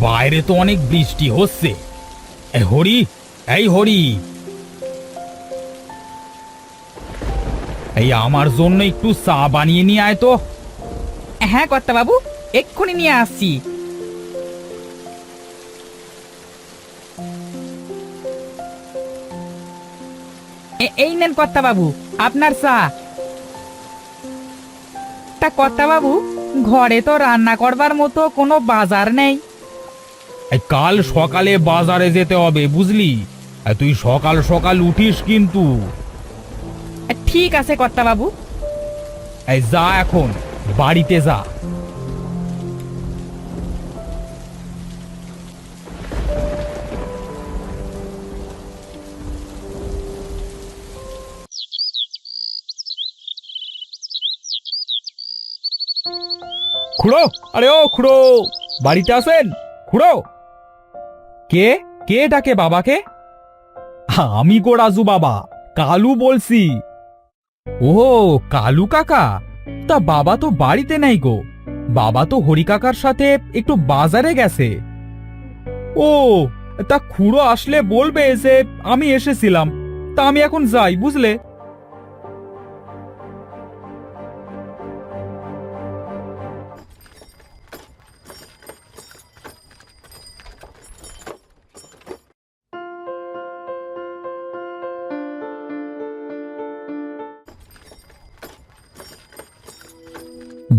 বাইরে তো অনেক বৃষ্টি হচ্ছে। হরি, এই হরি, এই আমার জন্য একটু চা বানিয়ে নিয়ে আয় তো। হ্যাঁ কর্তা বাবু, এক্ষুনি নিয়ে আসছি। এই নেন কর্তা বাবু আপনার চা। তা কর্তা বাবু, ঘরে তো রান্না করবার মতো কোনো বাজার নেই। কাল সকালে বাজারে যেতে হবে বুঝলি। তুই সকাল সকাল উঠিস কিন্তু। ঠিক আছে কর্তা বাবু। যা, এখন বাড়িতে যা। খুড়ো, আরে ও খুড়ো, বাড়িতে আছেন খুড়ো? কে কে ডাকে বাবাকে? আমি গো রাজু বাবা, কালু বলছি। ও, কালু কাকা, তা বাবা তো বাড়িতে নাই গো। বাবা তো হরি কাকার সাথে একটু বাজারে গেছে। ও, তা খুড়ো আসলে বলবে যে আমি এসেছিলাম। তা আমি এখন যাই বুঝলে।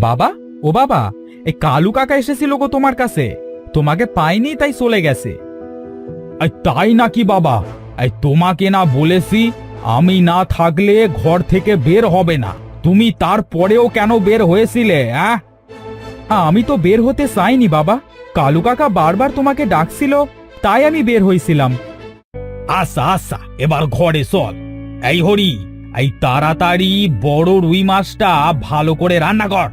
বাবা, ও বাবা, এই কালু কাকা এসেছিল গো তোমার কাছে। তোমাকে পাইনি তাই চলে গেছে। তাই নাকি বাবা? তোমাকে না বলেছি আমি না থাকলে ঘর থেকে বের হবে না? তুমি তারপরেও কেন বের হয়েছিলে? আমি তো বের হতে চাইনি বাবা। কালু কাকা বারবার তোমাকে ডাকছিল, তাই আমি বের হয়েছিলাম। আচ্ছা আচ্ছা, এবার ঘরে চল। এই হরি, এই তাড়াতাড়ি বড় রুই মাছটা ভালো করে রান্না কর।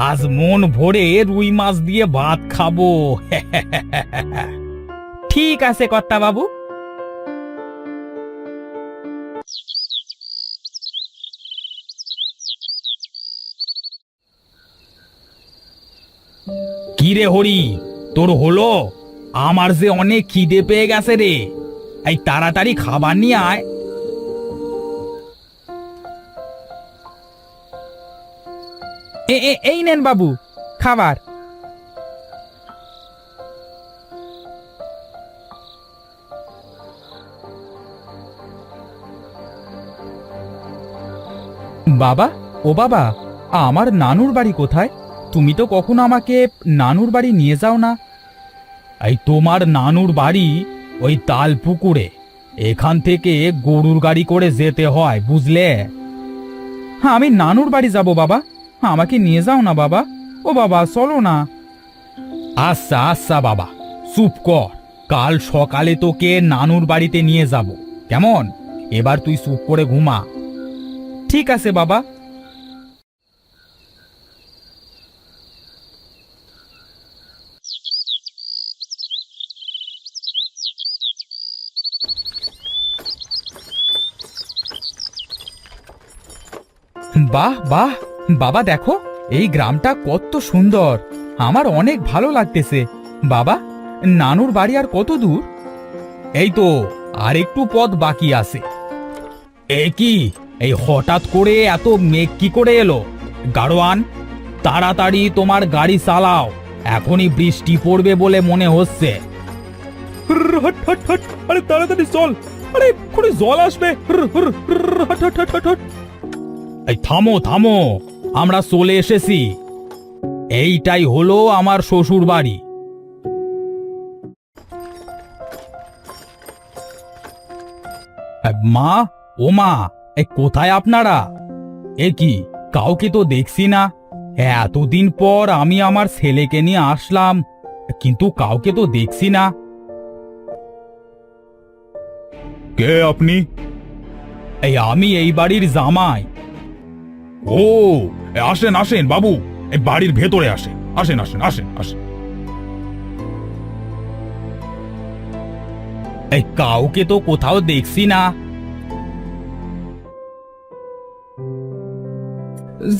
আজ মন ভরে রুই মাছ দিয়ে ভাত খাবো। ঠিক আছে কর্তা বাবু। কি রে হরি, তোর হলো? আমার যে অনেক খিদে পেয়ে গেছে রে। এই তাড়াতাড়ি খাবার নিয়ে আয়। এই নেন বাবু খাবার। বাবা, ও বাবা, আমার নানুর বাড়ি কোথায়? তুমি তো কখনো আমাকে নানুর বাড়ি নিয়ে যাও না। এই তোমার নানুর বাড়ি ওই তাল পুকুরে। এখান থেকে গরুর গাড়ি করে যেতে হয় বুঝলে। হ্যাঁ, আমি নানুর বাড়ি যাব বাবা, আমাকে নিয়ে যাও না বাবা। ও বাবা চলো না। আচ্ছা আচ্ছা বাবা, চুপ কর। কাল সকালে তোকে নানুর বাড়িতে নিয়ে যাব, কেমন? এবার তুই চুপ করে ঘুমা। ঠিক আছে বাবা। বাহ বাহ, বাবা দেখো এই গ্রামটা কত সুন্দর। আমার অনেক ভালো লাগতেছে। বাবা, নানুর বাড়ি আর কত দূর? এই তো আর একটু পথ বাকি আছে। এ কি, এই হঠাৎ করে এত মেঘ কি করে এলো? গাড়োয়ান, তাড়াতাড়ি তোমার গাড়ি চালাও, এখনই বৃষ্টি পড়বে বলে মনে হচ্ছে। আরে তাড়াতাড়ি চল, আরে এক্ষুনি জল আসবে। এই থামো থামো, আমরা চলে এসেছি। এইটাই হলো আমার শ্বশুর বাড়ি। মা, ও মা, কোথায় আপনারা? এ কি, কাউকে তো দেখছি না। এতদিন পর আমি আমার ছেলেকে নিয়ে আসলাম, কিন্তু কাউকে তো দেখছি না। কে আপনি? আমি এই বাড়ির জামাই। ও, আসেন আসেন বাবু, এই বাড়ির ভেতরে আসেন, আসেন আসেন আসেন আসেন। এই কাউকে তো কোথাও দেখছি না।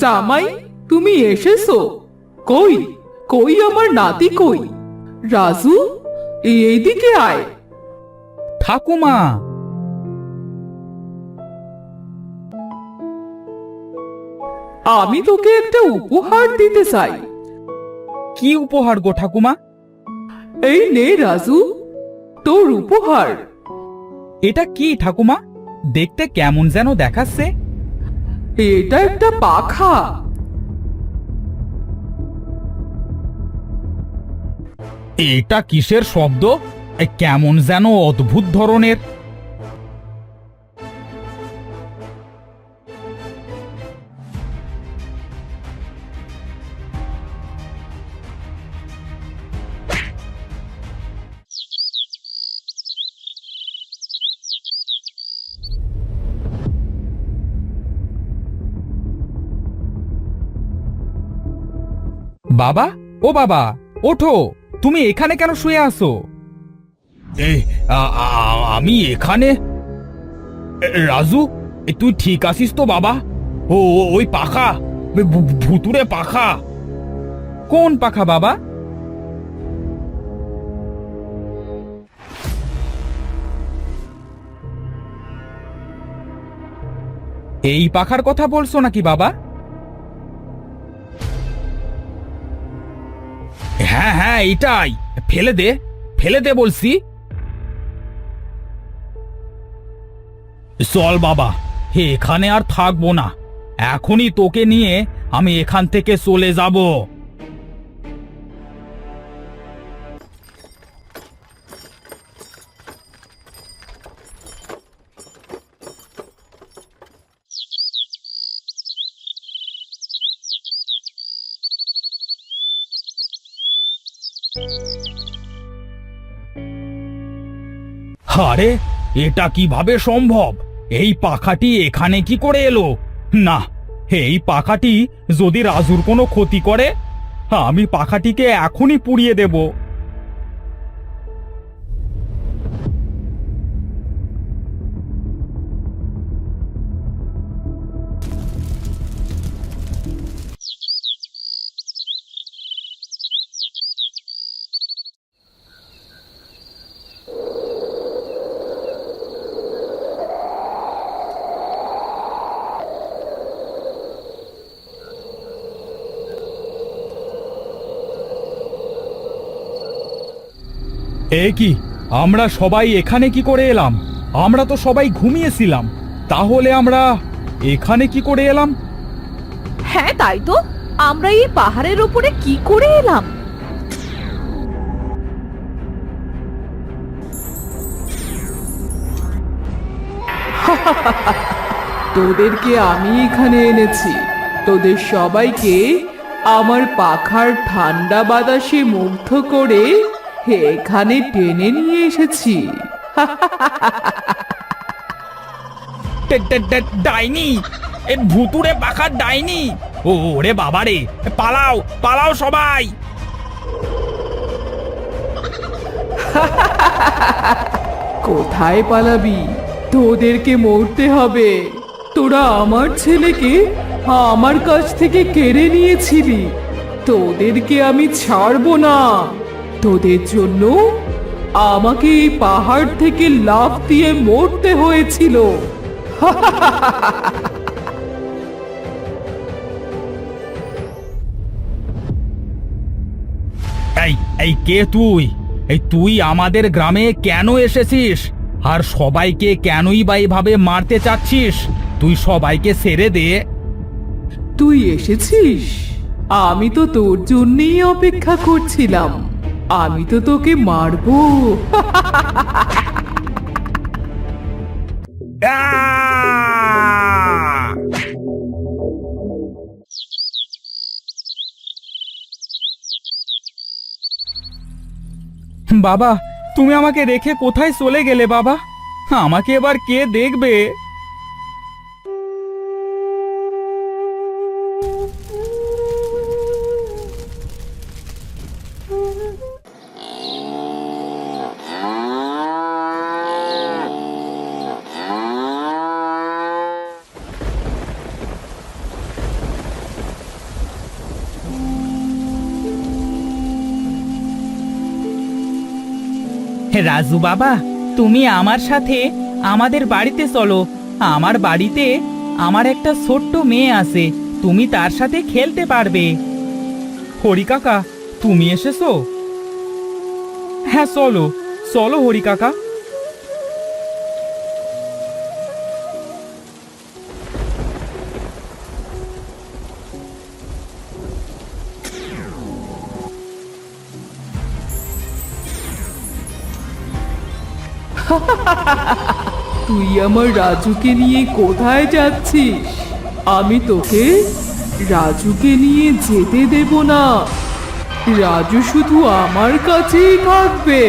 জামাই, তুমি এসেছো? কই কই আমার নাতি কই? রাজু, এইদিকে আয়। ঠাকুমা, আমি তোকে একটা উপহার দিতে চাই। কি উপহার গো ঠাকুমা? এই নে রাজু, তোর উপহার। এটা কি ঠাকুমা? দেখতে কেমন যেন দেখাচ্ছে। এটা একটা পাখা। এটা কিসের শব্দ? কেমন যেন অদ্ভুত ধরনের। বাবা, ও বাবা, ওঠো। তুমি এখানে কেন শুয়ে আছো? আমি এখানে? রাজু, তুই ঠিক আছিস তো বাবা? ওই পাখা, ভুতুরে পাখা। কোন পাখা বাবা? এই পাখার কথা বলছো নাকি বাবা? হ্যাঁ হ্যাঁ, এটাই। ফেলে দে, ফেলে দে বলছি। চল বাবা, এখানে আর থাকবো না। এখনই তোকে নিয়ে আমি এখান থেকে চলে যাব। আরে, এটা কিভাবে সম্ভব? এই পাখাটি এখানে কি করে এলো? না, এই পাখাটি যদি রাজুর কোনো ক্ষতি করে, আমি পাখাটিকে এখনই পুড়িয়ে দেব। এ কি, আমরা সবাই এখানে কি করে এলাম? আমরা তো সবাই ঘুমিয়েছিলাম। তাহলে আমরা এখানে কি করে এলাম? হ্যাঁ তাই তো, আমরা এই পাহাড়ের উপরে কি করে এলাম? তোদেরকে আমি এখানে এনেছি। তোদের সবাইকে আমার পাখার ঠান্ডা বাতাসে মুগ্ধ করে এখানে টেনে নিয়ে এসেছি। ডাইনি, এ ভুতুরে পাখার ডাইনি। ওরে বাবারে, পালাও পালাও সবাই। কোথায় পালাবি? তোদেরকে মরতে হবে। তোরা আমার ছেলেকে আমার কাছ থেকে কেড়ে নিয়েছিলি। তোদেরকে আমি ছাড়বো না। তোদের জন্য আমাকে এই পাহাড় থেকে লাফ দিয়ে মরতে হয়েছিল। এই এই কে তুই? তুই আমাদের গ্রামে কেন এসেছিস? আর সবাইকে কেনই বা এভাবে মারতে চাচ্ছিস? তুই সবাইকে ছেড়ে দে। তুই এসেছিস? আমি তো তোর জন্যই অপেক্ষা করছিলাম। আমি তো তোকে মারবো। আহ! বাবা, তুমি আমাকে রেখে কোথায় চলে গেলে বাবা? আমাকে এবার কে দেখবে? রাজু বাবা, তুমি আমার সাথে আমাদের বাড়িতে চলো। আমার বাড়িতে আমার একটা ছোট্ট মেয়ে আছে, তুমি তার সাথে খেলতে পারবে। হরি কাকা, তুমি এসেছো? হ্যাঁ, চলো চলো হরি কাকা। তুই আমার রাজুকে নিয়ে কোথায় যাচ্ছিস? আমি তোকে রাজুকে নিয়ে যেতে দেব না। রাজু শুধু আমার কাছেই থাকবে।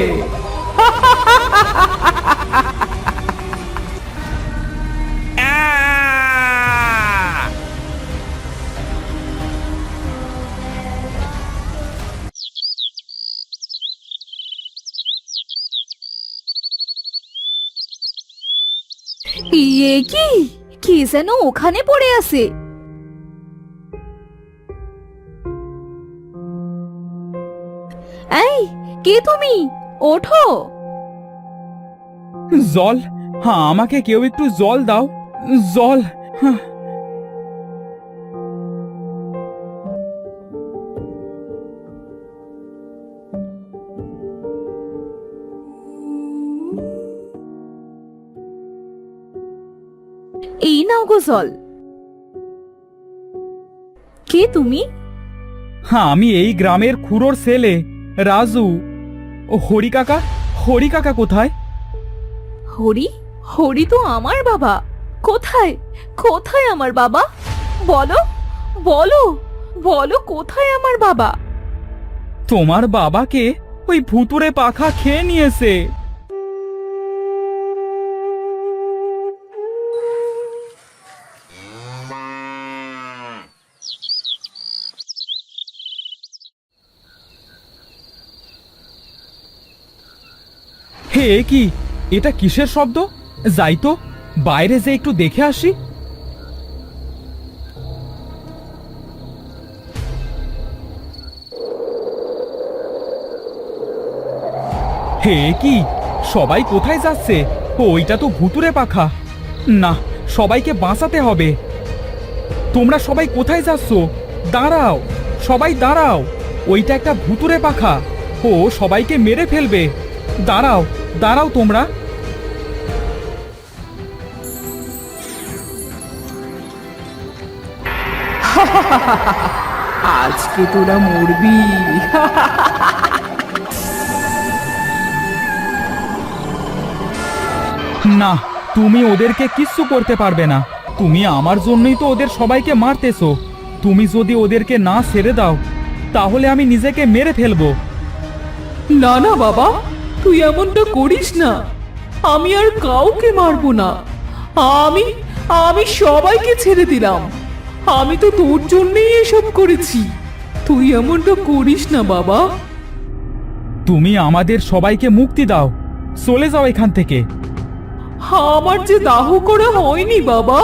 ইয়ে কি, কি যেন ওখানে পড়ে আছে। এই, কে তুমি? ওঠো। জল, হ্যাঁ, আমাকে কেউ একটু জল দাও। জল। হ্যাঁ। এই নাও গো জল। কে তুমি? হ্যাঁ, আমি এই গ্রামের খুড়োর ছেলে রাজু। ও হরি কাকা, হরি কাকা কোথায়? হরি? হরি তো আমার বাবা। কোথায়, কোথায় আমার বাবা? বলো, বলো, বলো, কোথায় আমার বাবা? তোমার বাবাকে ওই ভুতুরে পাখা খেয়ে নিয়েছে। হে, এ কি? এটা কিসের শব্দ? যাই তো, বাইরে যে একটু দেখে আসি। হে, এ কি? সবাই কোথায় যাচ্ছে? ওইটা তো ভুতুরে পাখা। না, সবাইকে বাঁচাতে হবে। তোমরা সবাই কোথায় যাচ্ছ? দাঁড়াও, সবাই দাঁড়াও। ওইটা একটা ভুতুরে পাখা। ও সবাইকে মেরে ফেলবে। দাঁড়াও, দাঁড়াও তোমরা। আজকে তোরা মরবি। না, তুমি ওদেরকে কিচ্ছু করতে পারবে না। তুমি আমার জন্যই তো ওদের সবাইকে মারতেছো। তুমি যদি ওদেরকে না ছেড়ে দাও, তাহলে আমি নিজেকে মেরে ফেলবো। না না বাবা, তুই এমনটা করিস না। আমি আর কাউকে মারবো না। আমি আমি সবাইকে ছেড়ে দিলাম। আমি তো তোর জন্যই এসব করেছি। তুই এমনটা করিস না বাবা। তুমি আমাদের সবাইকে মুক্তি দাও। চলে যাও এখান থেকে। আমার যে দাহ করা হয়নি বাবা,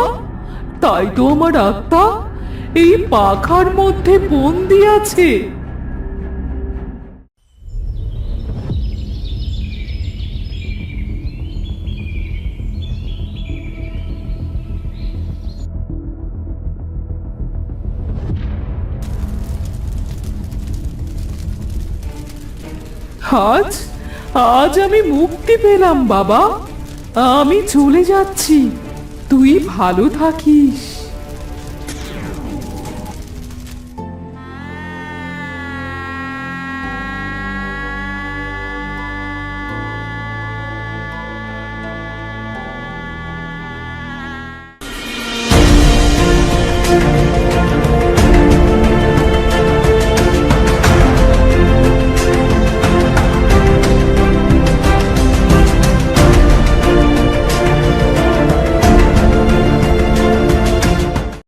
তাই তো আমার আত্মা এই পাখার মধ্যে বন্দি আছে। আজ আজ আমি মুক্তি পেলাম বাবা। আমি চলে যাচ্ছি, তুই ভালো থাকিস।